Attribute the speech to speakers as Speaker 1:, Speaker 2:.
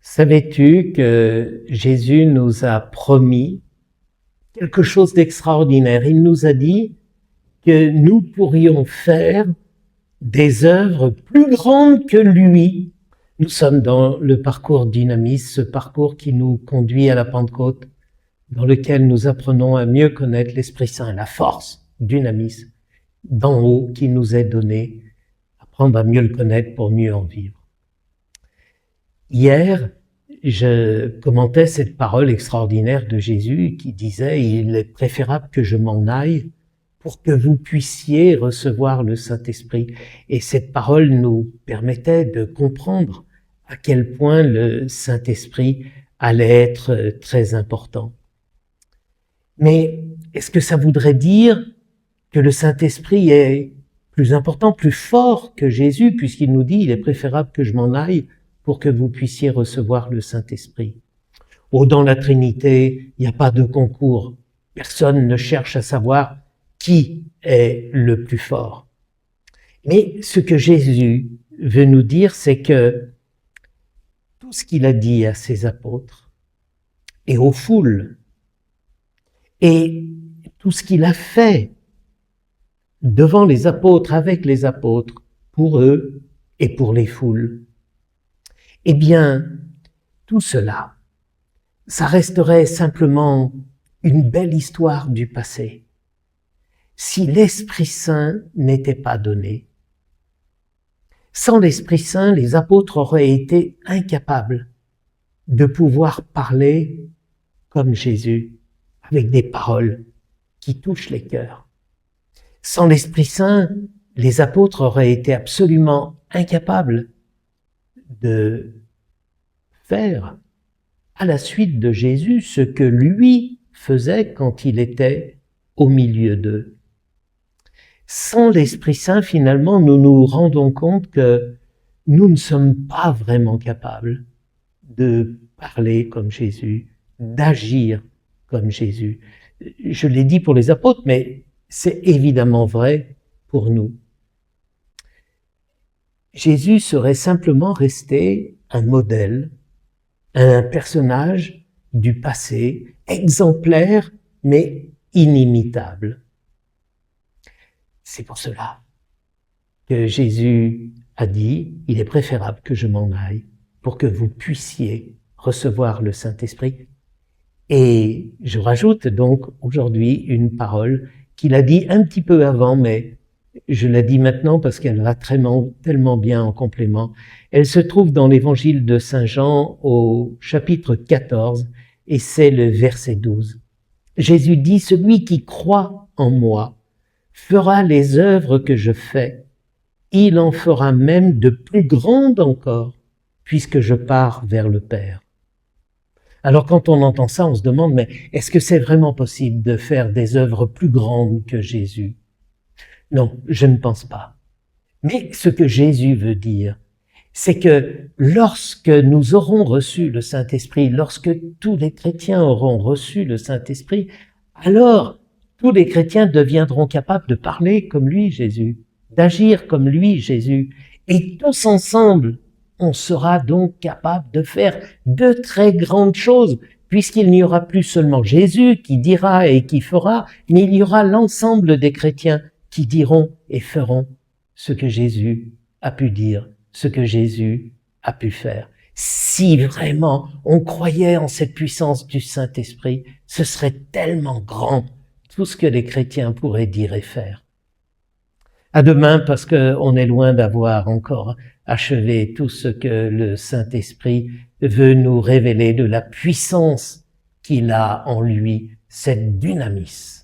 Speaker 1: Savais-tu que Jésus nous a promis quelque chose d'extraordinaire? Il nous a dit que nous pourrions faire des œuvres plus grandes que lui. Nous sommes dans le parcours Dynamis, ce parcours qui nous conduit à la Pentecôte, dans lequel nous apprenons à mieux connaître l'Esprit Saint, la force Dynamis d'en haut qui nous est donnée, apprendre à mieux le connaître pour mieux en vivre. Hier, je commentais cette parole extraordinaire de Jésus qui disait « Il est préférable que je m'en aille pour que vous puissiez recevoir le Saint-Esprit ». Et cette parole nous permettait de comprendre à quel point le Saint-Esprit allait être très important. Mais est-ce que ça voudrait dire que le Saint-Esprit est plus important, plus fort que Jésus, puisqu'il nous dit « Il est préférable que je m'en aille » pour que vous puissiez recevoir le Saint-Esprit. Oh, dans la Trinité, il n'y a pas de concours. Personne ne cherche à savoir qui est le plus fort. Mais ce que Jésus veut nous dire, c'est que tout ce qu'il a dit à ses apôtres et aux foules, et tout ce qu'il a fait devant les apôtres, avec les apôtres, pour eux et pour les foules, eh bien, tout cela, ça resterait simplement une belle histoire du passé si l'Esprit Saint n'était pas donné. Sans l'Esprit Saint, les apôtres auraient été incapables de pouvoir parler comme Jésus, avec des paroles qui touchent les cœurs. Sans l'Esprit Saint, les apôtres auraient été absolument incapables de faire à la suite de Jésus ce que lui faisait quand il était au milieu d'eux. Sans l'Esprit Saint, finalement, nous nous rendons compte que nous ne sommes pas vraiment capables de parler comme Jésus, d'agir comme Jésus. Je l'ai dit pour les apôtres, mais c'est évidemment vrai pour nous. Jésus serait simplement resté un modèle, un personnage du passé, exemplaire mais inimitable. C'est pour cela que Jésus a dit « Il est préférable que je m'en aille pour que vous puissiez recevoir le Saint-Esprit ». Et je rajoute donc aujourd'hui une parole qu'il a dit un petit peu avant, mais je la dis maintenant parce qu'elle va tellement bien en complément. Elle se trouve dans l'évangile de Saint Jean au chapitre 14 et c'est le verset 12. Jésus dit « Celui qui croit en moi fera les œuvres que je fais. Il en fera même de plus grandes encore, puisque je pars vers le Père. » Alors quand on entend ça, on se demande « Mais est-ce que c'est vraiment possible de faire des œuvres plus grandes que Jésus ?» Non, je ne pense pas. Mais ce que Jésus veut dire, c'est que lorsque nous aurons reçu le Saint-Esprit, lorsque tous les chrétiens auront reçu le Saint-Esprit, alors tous les chrétiens deviendront capables de parler comme lui, Jésus, d'agir comme lui, Jésus. Et tous ensemble, on sera donc capable de faire de très grandes choses, puisqu'il n'y aura plus seulement Jésus qui dira et qui fera, mais il y aura l'ensemble des chrétiens qui diront et feront ce que Jésus a pu dire, ce que Jésus a pu faire. Si vraiment on croyait en cette puissance du Saint-Esprit, ce serait tellement grand tout ce que les chrétiens pourraient dire et faire. À demain, parce qu'on est loin d'avoir encore achevé tout ce que le Saint-Esprit veut nous révéler de la puissance qu'il a en lui, cette dynamis.